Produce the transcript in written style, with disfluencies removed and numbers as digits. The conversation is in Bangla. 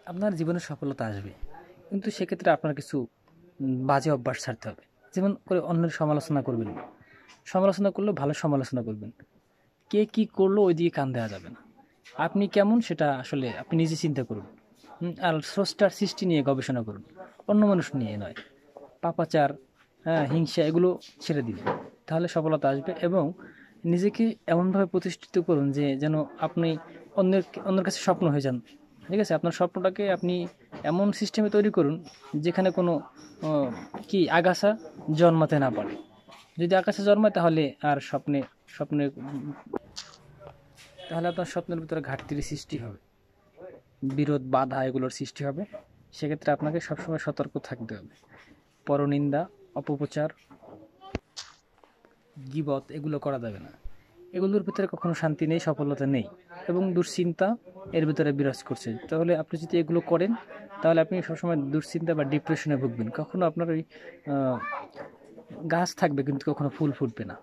আপনার জীবনে সফলতা আসবে, কিন্তু সেক্ষেত্রে আপনার কিছু বাজে অভ্যাস ছাড়তে হবে। যেমন করে অন্যের সমালোচনা করবেন না। সমালোচনা করলেও ভালো সমালোচনা করবেন। কে কি করলো ওই দিকে কান দেওয়া যাবে না। আপনি কেমন সেটা আসলে আপনি নিজে চিন্তা করুন। আর স্রষ্টার সৃষ্টি নিয়ে গবেষণা করুন, অন্য মানুষ নিয়ে নয়। পাপাচার, হ্যাঁ, হিংসা এগুলো ছেড়ে দিন, তাহলে সফলতা আসবে। এবং নিজেকে এমনভাবে প্রতিষ্ঠিত করুন যে যেন আপনি অন্যের কাছে স্বপ্ন হয়ে যান। ঠিক আছে, আপনার স্বপ্নটাকে আপনি এমন সিস্টেমে তৈরি করুন যেখানে কোনো আহ, কি আগাছা জন্মাতে না পারে। যদি আগাছা জন্মায় তাহলে আর স্বপ্নে তাহলে আপনার স্বপ্নের ভিতরে ঘাটতির সৃষ্টি হবে, বিরোধ বাধা এগুলোর সৃষ্টি হবে। সেক্ষেত্রে আপনাকে সবসময় সতর্ক থাকতে হবে। পরনিন্দা, অপপ্রচার, গীবত এগুলো করা যাবে না। এগুলোর ভিতরে কখনো শান্তি নেই, সফলতা নেই, এবং দুশ্চিন্তা এর ভিতরে বিরাজ করছে। তাহলে আপনি যদি এগুলো করেন তাহলে আপনি সবসময় দুশ্চিন্তা বা ডিপ্রেশনে ভুগবেন। কখনো আপনার ওই গাছ থাকবে কিন্তু কখনো ফুল ফুটবে না।